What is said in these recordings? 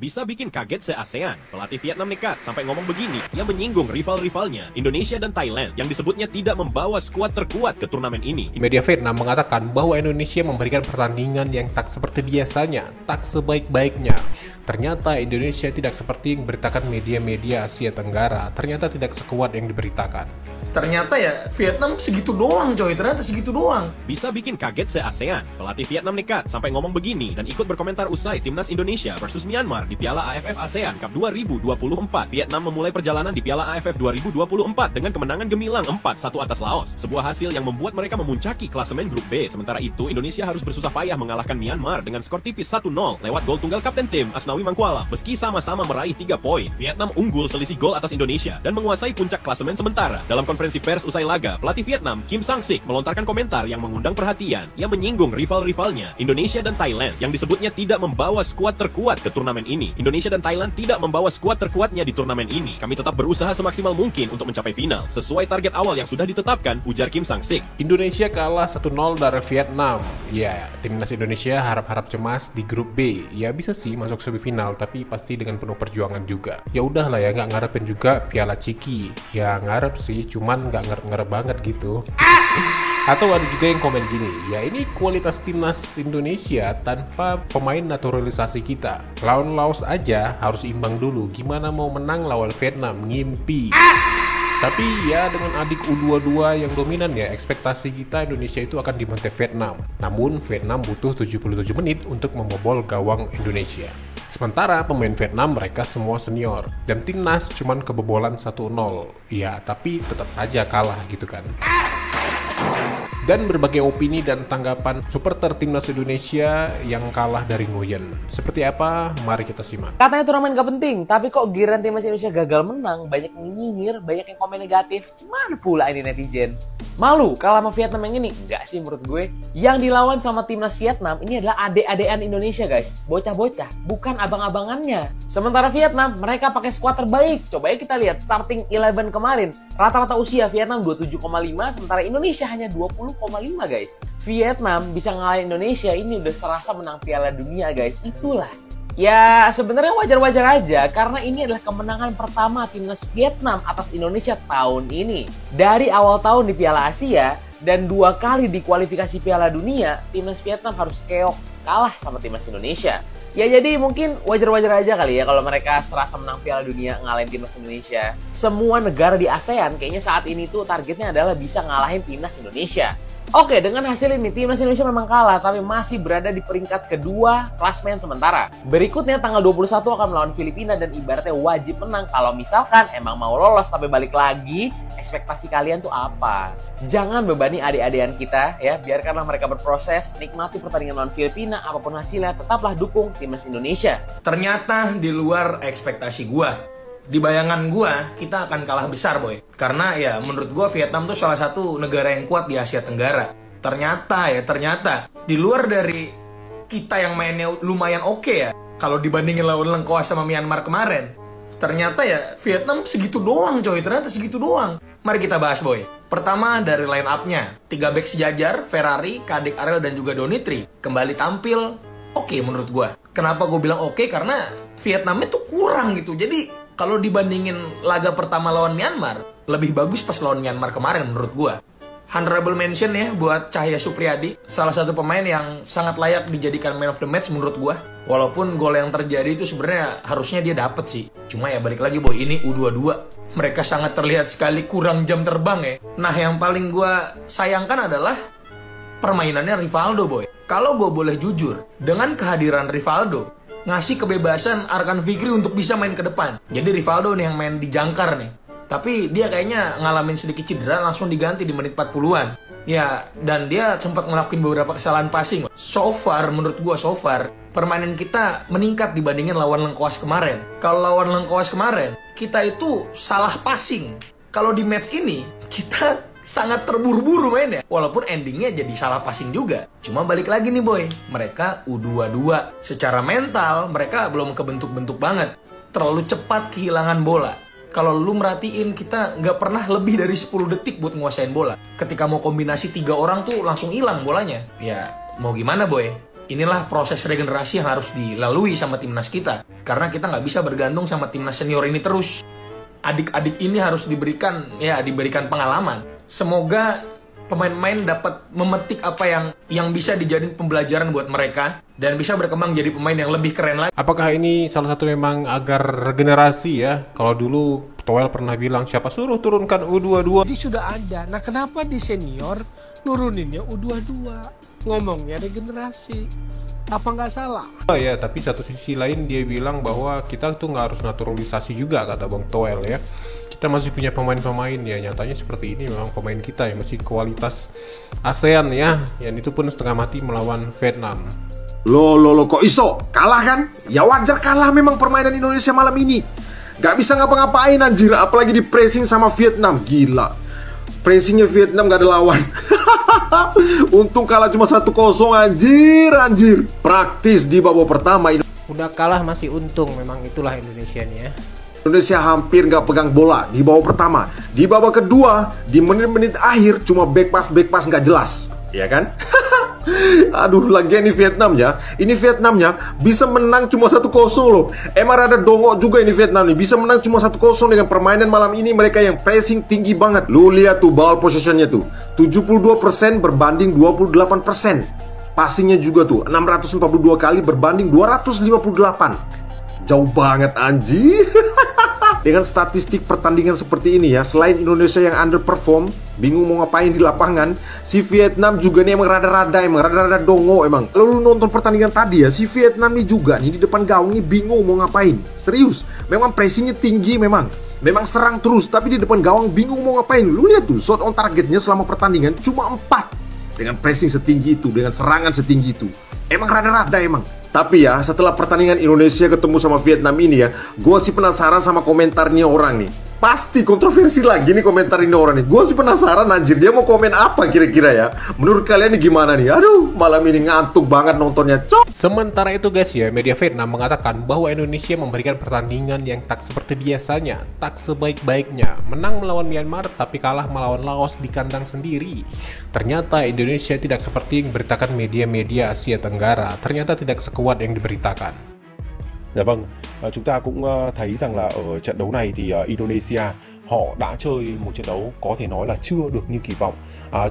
Bisa bikin kaget se-ASEAN. Pelatih Vietnam nekat sampai ngomong begini yang menyinggung rival-rivalnya, Indonesia dan Thailand, yang disebutnya tidak membawa skuad terkuat ke turnamen ini. Media Vietnam mengatakan bahwa Indonesia memberikan pertandingan yang tak seperti biasanya, tak sebaik-baiknya. Ternyata Indonesia tidak seperti yang diberitakan media-media Asia Tenggara, ternyata tidak sekuat yang diberitakan. Ternyata ya Vietnam segitu doang coy, ternyata segitu doang. Bisa bikin kaget se-ASEAN. Pelatih Vietnam nekat sampai ngomong begini dan ikut berkomentar usai timnas Indonesia versus Myanmar di Piala AFF ASEAN Cup 2024. Vietnam memulai perjalanan di Piala AFF 2024 dengan kemenangan gemilang 4-1 atas Laos. Sebuah hasil yang membuat mereka memuncaki klasemen grup B. Sementara itu Indonesia harus bersusah payah mengalahkan Myanmar dengan skor tipis 1-0 lewat gol tunggal kapten tim Asnawi Mangkualam. Meski sama-sama meraih 3 poin, Vietnam unggul selisih gol atas Indonesia dan menguasai puncak klasemen sementara. Dalam konferensi pers usai laga, pelatih Vietnam Kim Sang-sik melontarkan komentar yang mengundang perhatian, yang menyinggung rival-rivalnya, Indonesia dan Thailand, yang disebutnya tidak membawa skuad terkuat ke turnamen ini. Indonesia dan Thailand tidak membawa skuad terkuatnya di turnamen ini. Kami tetap berusaha semaksimal mungkin untuk mencapai final, sesuai target awal yang sudah ditetapkan, ujar Kim Sang-sik. Indonesia kalah 1-0 dari Vietnam. Ya, timnas Indonesia harap-harap cemas di grup B. Ya bisa sih masuk semifinal, tapi pasti dengan penuh perjuangan juga. Ya udahlah ya, nggak ngarepin juga Piala Ciki. Ya ngarep sih, cuman nggak ngarep-ngarep banget gitu. Atau ada juga yang komen gini, ya ini kualitas timnas Indonesia tanpa pemain naturalisasi kita. Lawan Laos aja harus imbang dulu, gimana mau menang lawan Vietnam, ngimpi. Tapi ya dengan adik U22 yang dominan ya, ekspektasi kita Indonesia itu akan dibantai Vietnam. Namun Vietnam butuh 77 menit untuk membobol gawang Indonesia. Sementara pemain Vietnam mereka semua senior dan timnas cuman kebobolan 1-0. Ya tapi tetap saja kalah gitu kan. Dan berbagai opini dan tanggapan supporter timnas Indonesia yang kalah dari Nguyen. Seperti apa? Mari kita simak. Katanya turnamen gak penting, tapi kok giliran timnas Indonesia gagal menang, banyak yang nyinyir, banyak yang komen negatif. Cuman pula ini netizen. Malu kalah sama Vietnam yang ini? Enggak sih menurut gue. Yang dilawan sama timnas Vietnam ini adalah adik-adikan Indonesia guys. Bocah-bocah, bukan abang-abangannya. Sementara Vietnam, mereka pakai skuad terbaik. Coba ya kita lihat starting 11 kemarin. Rata-rata usia Vietnam 27,5, sementara Indonesia hanya 20,5 guys. Vietnam bisa ngalahin Indonesia, ini udah serasa menang Piala Dunia guys. Itulah. Ya sebenarnya wajar-wajar aja karena ini adalah kemenangan pertama timnas Vietnam atas Indonesia tahun ini. Dari awal tahun di Piala Asia dan 2 kali di kualifikasi Piala Dunia, timnas Vietnam harus keok kalah sama timnas Indonesia. Ya jadi mungkin wajar-wajar aja kali ya kalau mereka serasa menang Piala Dunia ngalahin timnas Indonesia. Semua negara di ASEAN kayaknya saat ini tuh targetnya adalah bisa ngalahin timnas Indonesia. Oke, dengan hasil ini timnas Indonesia memang kalah tapi masih berada di peringkat kedua klasmen sementara. Berikutnya tanggal 21 akan melawan Filipina dan ibaratnya wajib menang kalau misalkan emang mau lolos sampai balik lagi. Ekspektasi kalian tuh apa? Jangan bebani adik-adikan kita ya, biarkanlah mereka berproses, nikmati pertandingan lawan Filipina, apapun hasilnya tetaplah dukung timnas Indonesia. Ternyata di luar ekspektasi gua. Di bayangan gua, kita akan kalah besar boy. Karena ya menurut gua Vietnam tuh salah satu negara yang kuat di Asia Tenggara. Ternyata di luar dari kita yang mainnya lumayan oke ya, kalau dibandingin lawan Lengkoas sama Myanmar kemarin, ternyata ya Vietnam segitu doang coy, ternyata segitu doang. Mari kita bahas boy. Pertama dari line up-nya, 3 back sejajar, Ferrari, Kadek Arel dan juga Donitri kembali tampil oke menurut gua. Kenapa gue bilang oke? Karena Vietnamnya tuh kurang gitu. Jadi kalau dibandingin laga pertama lawan Myanmar, lebih bagus pas lawan Myanmar kemarin menurut gua. Honorable mention ya buat Cahya Supriyadi, salah satu pemain yang sangat layak dijadikan man of the match menurut gua. Walaupun gol yang terjadi itu sebenarnya harusnya dia dapet sih. Cuma ya balik lagi boy, ini U22. Mereka sangat terlihat sekali kurang jam terbang ya. Nah yang paling gua sayangkan adalah permainannya Rivaldo boy. Kalau gue boleh jujur, dengan kehadiran Rivaldo, ngasih kebebasan Arkan Fikri untuk bisa main ke depan. Jadi Rivaldo nih yang main di jangkar nih. Tapi dia kayaknya ngalamin sedikit cedera, langsung diganti di menit 40-an. Ya, dan dia sempat ngelakuin beberapa kesalahan passing. So far, menurut gue permainan kita meningkat dibandingin lawan Lengkoas kemarin. Kalau lawan Lengkoas kemarin, kita itu salah passing. Kalau di match ini, kita sangat terburu-buru mainnya. Walaupun endingnya jadi salah passing juga. Cuma balik lagi nih boy, mereka U22. Secara mental, mereka belum kebentuk-bentuk banget. Terlalu cepat kehilangan bola. Kalau lu merhatiin, kita nggak pernah lebih dari 10 detik buat nguasain bola. Ketika mau kombinasi 3 orang tuh langsung hilang bolanya. Ya, mau gimana boy? inilah proses regenerasi yang harus dilalui sama timnas kita. Karena kita nggak bisa bergantung sama timnas senior ini terus. Adik-adik ini harus diberikan pengalaman. Semoga pemain-pemain dapat memetik apa yang bisa dijadiin pembelajaran buat mereka dan bisa berkembang jadi pemain yang lebih keren lagi. Apakah ini salah satu memang agar regenerasi ya? Kalau dulu Toel pernah bilang siapa suruh turunkan U22. Jadi sudah ada. Nah kenapa di senior nuruninnya U22? Ngomongnya regenerasi. Apa nggak salah? Oh ya, tapi satu sisi lain dia bilang bahwa kita tuh nggak harus naturalisasi juga, kata Bang Toel ya. Kita masih punya pemain-pemain ya, nyatanya seperti ini memang pemain kita yang masih kualitas ASEAN ya, yang itu pun setengah mati melawan Vietnam. Loh, kok iso? Kalah kan? Ya wajar kalah memang permainan Indonesia malam ini. Gak bisa ngapa-ngapain anjir, apalagi di pressing sama Vietnam, gila. Pressingnya Vietnam gak ada lawan. Untung kalah cuma 1-0 anjir. Praktis di babak pertama. Udah kalah masih untung, memang itulah Indonesia nih ya. Indonesia hampir nggak pegang bola di babak pertama. Di babak kedua, di menit-menit akhir cuma back pass nggak jelas, ya kan? Aduh, lagian ini Vietnamnya bisa menang cuma 1-0 loh. Emang rada dongok juga ini Vietnam nih, bisa menang cuma 1-0 dengan permainan malam ini mereka yang pressing tinggi banget. Lu lihat tuh ball possessionnya tuh, 72% berbanding 28%. Passingnya juga tuh 642 kali berbanding 258. Jauh banget anjir. Dengan statistik pertandingan seperti ini ya, selain Indonesia yang underperform, bingung mau ngapain di lapangan, si Vietnam juga nih emang rada-rada dongo emang. Lalu nonton pertandingan tadi ya, si Vietnam nih juga nih di depan gawang nih bingung mau ngapain. Serius, memang pressingnya tinggi memang serang terus, tapi di depan gawang bingung mau ngapain. Lu lihat tuh, shot on targetnya selama pertandingan cuma 4. Dengan pressing setinggi itu, dengan serangan setinggi itu. Emang rada-rada emang. Tapi ya, setelah pertandingan Indonesia ketemu sama Vietnam ini ya, gue sih penasaran sama komentarnya orang nih. Pasti kontroversi lagi nih komentar ini orang nih. Gue sih penasaran anjir, dia mau komen apa kira-kira ya. Menurut kalian nih gimana nih? Aduh, malam ini ngantuk banget nontonnya. Sementara itu guys ya, media Vietnam mengatakan bahwa Indonesia memberikan pertandingan yang tak seperti biasanya, tak sebaik-baiknya. Menang melawan Myanmar tapi kalah melawan Laos di kandang sendiri. Ternyata Indonesia tidak seperti yang diberitakan media-media Asia Tenggara. Ternyata tidak sekuat yang diberitakan. Dạ vâng, chúng ta cũng thấy rằng là ở trận đấu này thì Indonesia họ đã chơi một trận đấu có thể nói là chưa được như kỳ vọng.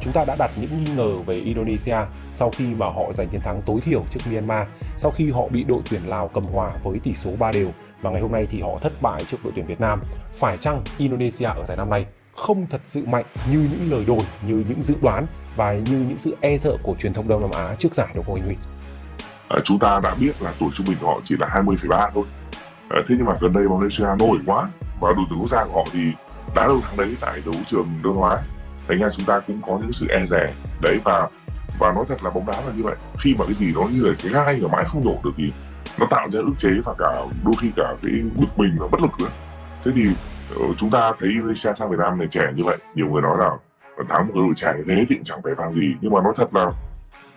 Chúng ta đã đặt những nghi ngờ về Indonesia sau khi mà họ giành chiến thắng tối thiểu trước Myanmar, sau khi họ bị đội tuyển Lào cầm hòa với tỷ số 3-0 và ngày hôm nay thì họ thất bại trước đội tuyển Việt Nam. Phải chăng Indonesia ở giải năm nay không thật sự mạnh như những lời đồn, như những dự đoán và như những sự e sợ của truyền thông Đông Nam Á trước giải đấu của anh Huy? Chúng ta đã biết là tuổi trung bình của họ chỉ là 20,3 thôi. Thế nhưng mà gần đây Malaysia nổi quá và đội tuyển quốc gia của họ thì đã được thắng đấy tại đấu trường Đông Nam Á. Thành ra chúng ta cũng có những sự e dè đấy, và nói thật là bóng đá là như vậy. Khi mà cái gì nó như là cái gai mà mãi không nổ được thì nó tạo ra ức chế và cả đôi khi cả cái bực mình và bất lực nữa. Thế thì chúng ta thấy Indonesia sang Việt Nam này trẻ như vậy, nhiều người nói là thắng một cái đội trẻ như thế thì cũng chẳng phải pha gì, nhưng mà nói thật là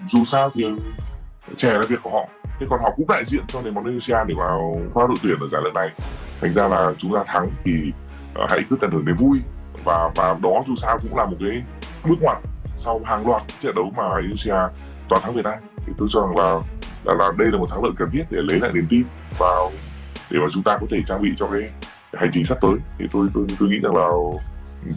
dù sao thì trẻ là việc của họ, thế còn họ cũng đại diện cho nền bóng Indonesia để vào khoa đội tuyển ở giải lần này. Thành ra là chúng ta thắng thì hãy cứ tận hưởng niềm vui, và đó dù sao cũng là một cái bước ngoặt sau hàng loạt trận đấu mà Indonesia toàn thắng Việt Nam. Thì tôi cho rằng là đây là một thắng lợi cần thiết để lấy lại niềm tin vào để mà chúng ta có thể trang bị cho cái hành trình sắp tới. Thì tôi nghĩ rằng là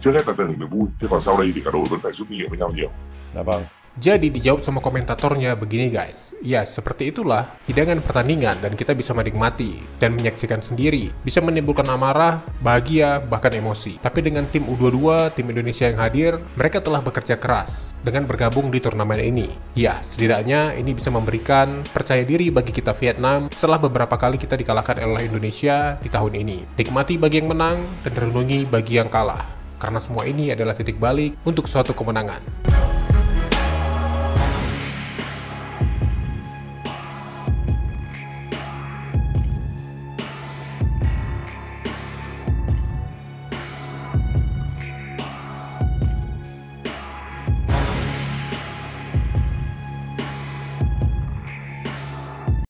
trước hết là tận hưởng niềm vui, thế còn sau đây thì cả đội vẫn phải rút kinh nghiệm với nhau nhiều. Dạ vâng. Jadi dijawab sama komentatornya begini guys, ya seperti itulah hidangan pertandingan dan kita bisa menikmati dan menyaksikan sendiri, bisa menimbulkan amarah, bahagia, bahkan emosi. Tapi dengan tim U22, tim Indonesia yang hadir, mereka telah bekerja keras dengan bergabung di turnamen ini. Ya, setidaknya ini bisa memberikan percaya diri bagi kita Vietnam setelah beberapa kali kita dikalahkan oleh Indonesia di tahun ini. Nikmati bagi yang menang dan renungi bagi yang kalah, karena semua ini adalah titik balik untuk suatu kemenangan.